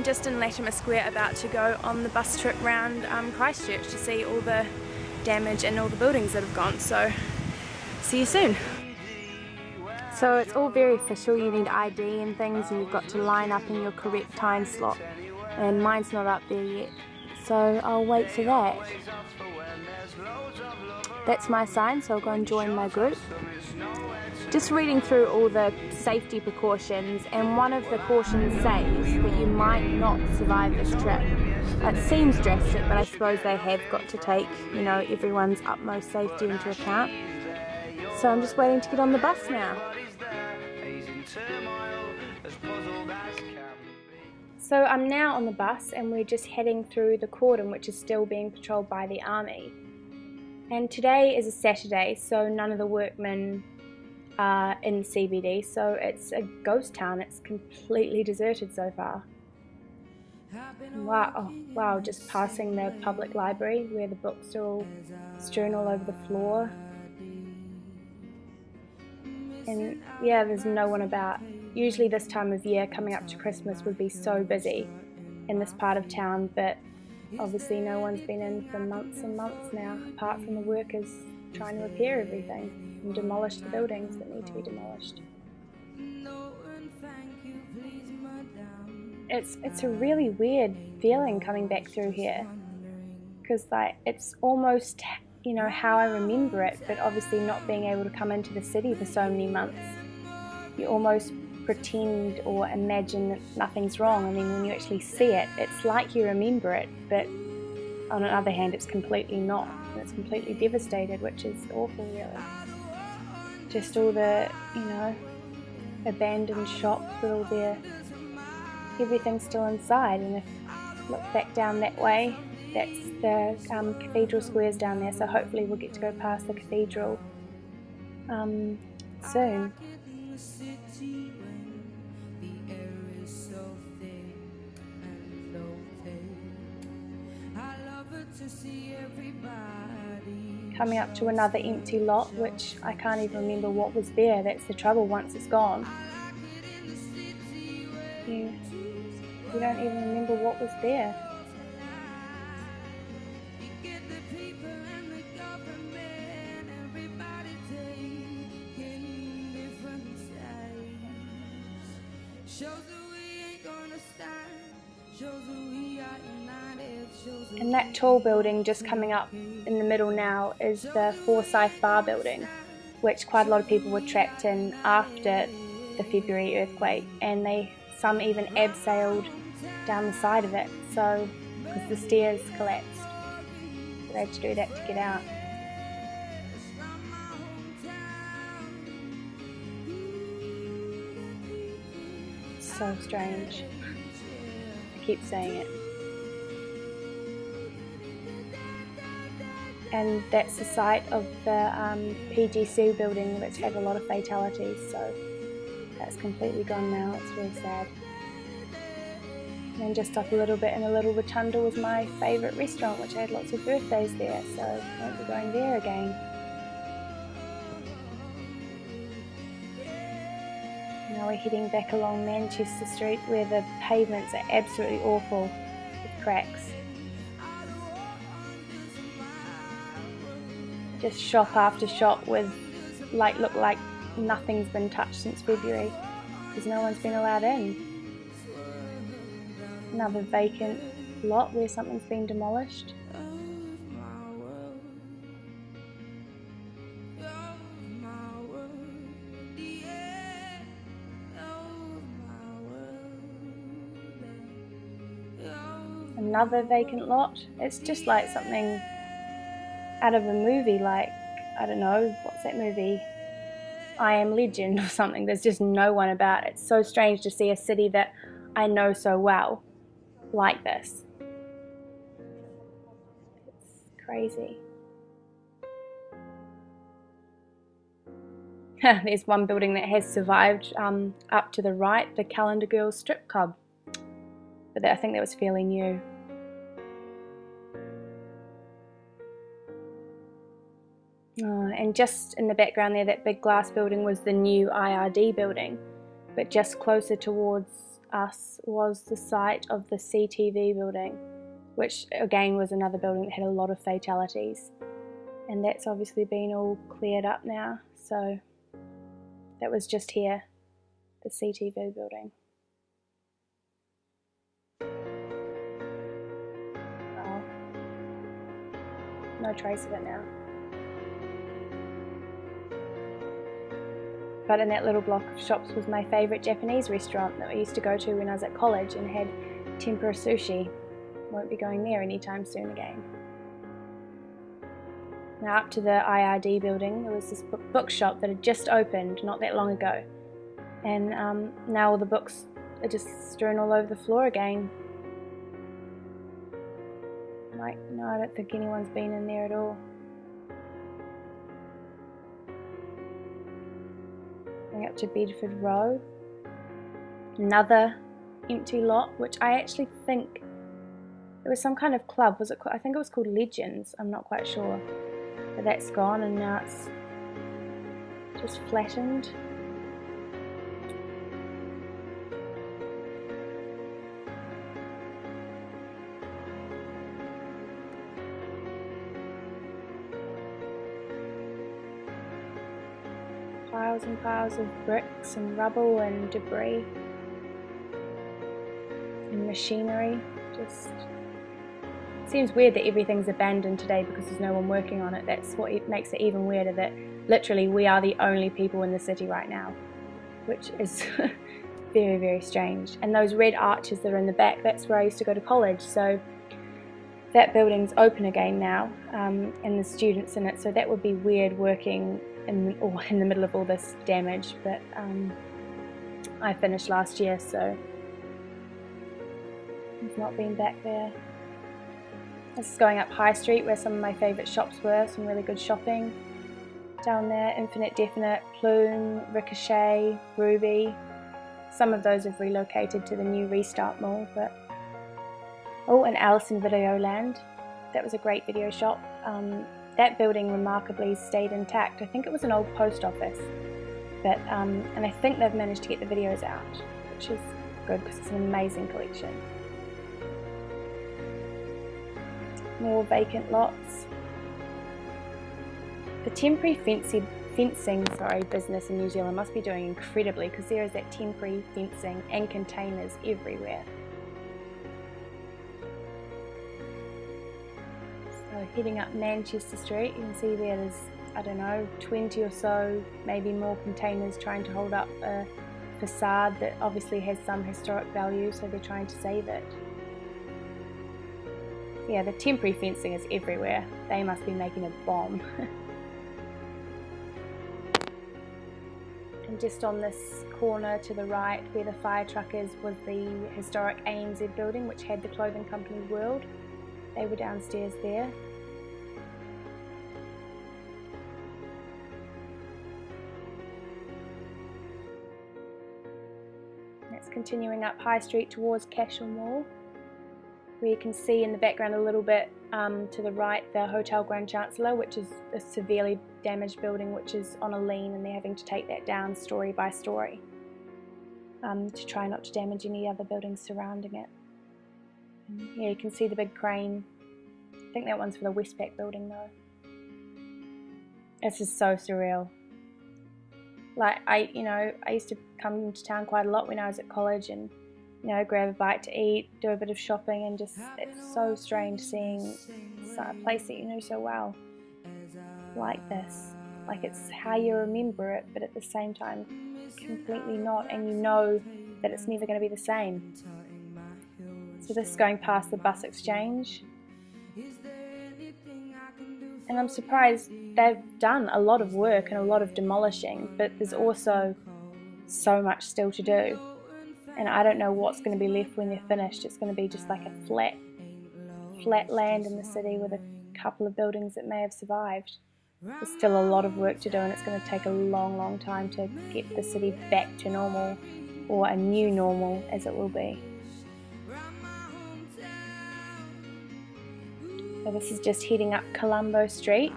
just in Latimer Square about to go on the bus trip round Christchurch to see all the damage and all the buildings that have gone, so see you soon. So it's all very official, you need ID and things, and you've got to line up in your correct time slot, and mine's not up there yet, so I'll wait for that. That's my sign, so I'll go and join my group. Just reading through all the safety precautions, and one of the cautions says that you might not survive this trip. It seems drastic, but I suppose they have got to take, you know, everyone's utmost safety into account. So I'm just waiting to get on the bus now. So I'm now on the bus and we're just heading through the cordon, which is still being patrolled by the army. And today is a Saturday, so none of the workmen are in the CBD, so it's a ghost town. It's completely deserted so far. Wow, just passing the public library where the books are all strewn all over the floor. And yeah, there's no one about. Usually this time of year, coming up to Christmas, would be so busy in this part of town, but obviously no one's been in for months and months now, apart from the workers trying to repair everything and demolish the buildings that need to be demolished. It's a really weird feeling coming back through here, because like it's almost, you know, how I remember it, but obviously not being able to come into the city for so many months, you almost pretend or imagine that nothing's wrong. I mean, when you actually see it, it's like you remember it, but on the other hand, it's completely not. It's completely devastated, which is awful, really. Just all the, you know, abandoned shops with all their everything still inside. And if you look back down that way, that's the cathedral squares down there, so hopefully we'll get to go past the cathedral soon. Coming up to another empty lot, which I can't even remember what was there. That's the trouble once it's gone. You don't even remember what was there. And that tall building just coming up in the middle now is the Forsyth Bar building, which quite a lot of people were trapped in after the February earthquake, and some even abseiled down the side of it, so because the stairs collapsed, they had to do that to get out. So strange. I keep saying it. And that's the site of the PGC building that's had a lot of fatalities, so that's completely gone now. It's really sad. And then just up a little bit in a little rotunda was my favourite restaurant, which had lots of birthdays there, so I won't be going there again. Now we're heading back along Manchester Street, where the pavements are absolutely awful with cracks. Just shop after shop with look like nothing's been touched since February, because no one's been allowed in. Another vacant lot where something's been demolished. Another vacant lot. It's just like something out of a movie, like, I don't know, what's that movie? I Am Legend or something. There's just no one about. It's so strange to see a city that I know so well like this. It's crazy. There's one building that has survived up to the right, the Calendar Girls strip club. But I think that was fairly new. And just in the background there, that big glass building was the new IRD building, but just closer towards us was the site of the CTV building, which again was another building that had a lot of fatalities. And that's obviously been all cleared up now, so that was just here, the CTV building. Oh, no trace of it now. But in that little block of shops was my favourite Japanese restaurant that I used to go to when I was at college and had tempura sushi. Won't be going there anytime soon again. Now up to the IRD building, there was this bookshop that had just opened not that long ago, and now all the books are just strewn all over the floor again. Like, no, I don't think anyone's been in there at all. Going up to Bedford Row, another empty lot, which I actually think it was some kind of club. Was it? I think it was called Legends. I'm not quite sure. But that's gone, and now it's just flattened. Piles and piles of bricks and rubble and debris and machinery. Just seems weird that everything's abandoned today because there's no one working on it. That's what makes it even weirder, that literally we are the only people in the city right now, which is very, very strange. And those red arches that are in the back, that's where I used to go to college, so that building's open again now, and the students in it, so that would be weird working in the middle of all this damage, but I finished last year, so I've not been back there. This is going up High Street where some of my favourite shops were, some really good shopping. Down there, Infinite Definite, Plume, Ricochet, Ruby. Some of those have relocated to the new Restart Mall, but... Oh, and Alice in Videoland. That was a great video shop. That building remarkably stayed intact. I think it was an old post office, but and I think they've managed to get the videos out, which is good because it's an amazing collection. More vacant lots. The temporary fencing business in New Zealand must be doing incredibly, because there is that temporary fencing and containers everywhere. So heading up Manchester Street, you can see there's, I don't know, 20 or so, maybe more containers trying to hold up a facade that obviously has some historic value, so they're trying to save it. Yeah, the temporary fencing is everywhere. They must be making a bomb. And just on this corner to the right where the fire truck is was the historic ANZ building, which had the clothing company World. They were downstairs there. That's continuing up High Street towards Cashel Mall, where you can see in the background a little bit to the right the Hotel Grand Chancellor, which is a severely damaged building which is on a lean, and they're having to take that down story by story to try not to damage any other buildings surrounding it. And yeah, you can see the big crane. I think that one's for the Westpac building though. This is so surreal. Like I used to come to town quite a lot when I was at college, and grab a bite to eat, do a bit of shopping, and just, it's so strange seeing a place that you know so well like this. Like, it's how you remember it, but at the same time completely not, and you know that it's never going to be the same. So this is going past the bus exchange, and I'm surprised they've done a lot of work and a lot of demolishing, but there's also so much still to do. And I don't know what's going to be left when they're finished. It's going to be just like a flat land in the city with a couple of buildings that may have survived. There's still a lot of work to do, and it's going to take a long, long time to get the city back to normal, or a new normal as it will be. So this is just heading up Colombo Street,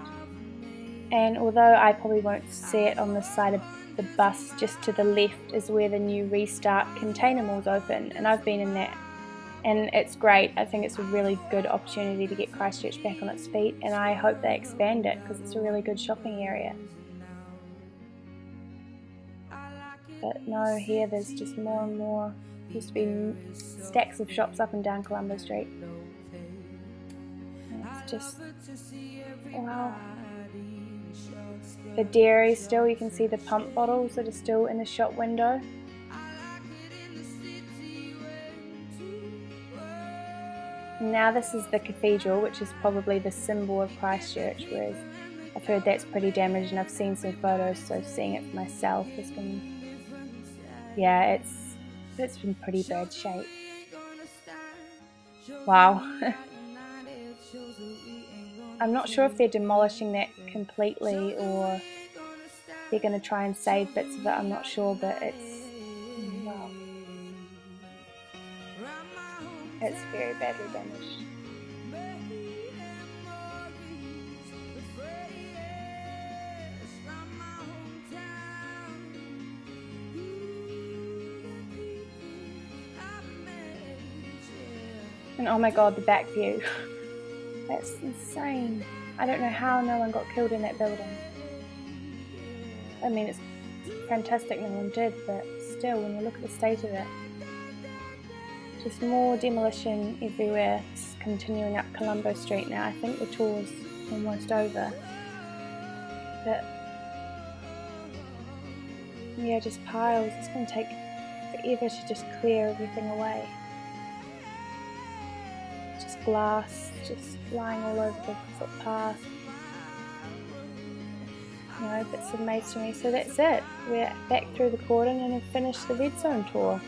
and although I probably won't see it on this side of the bus just to the left is where the new Restart container mall's open, and I've been in that, and it's great. I think it's a really good opportunity to get Christchurch back on its feet, and I hope they expand it because it's a really good shopping area. But no, here there's just more and more. There used to be stacks of shops up and down Colombo Street. And it's just, wow. The dairy still, you can see the pump bottles that are still in the shop window. Now this is the cathedral, which is probably the symbol of Christchurch, whereas I've heard that's pretty damaged and I've seen some photos, so seeing it for myself has been, yeah, it's in pretty bad shape. Wow. I'm not sure if they're demolishing that completely or they're going to try and save bits of it, I'm not sure, but it's, wow. It's very badly damaged. And oh my god, the back view. That's insane. I don't know how no one got killed in that building. I mean, it's fantastic no one did, but still, when you look at the state of it, just more demolition everywhere. It's continuing up Colombo Street now. I think the tour's almost over. But yeah, just piles. It's going to take forever to just clear everything away. Just glass, just lying all over the footpath. You know, bits of masonry. So that's it. We're back through the cordon and have finished the red zone tour.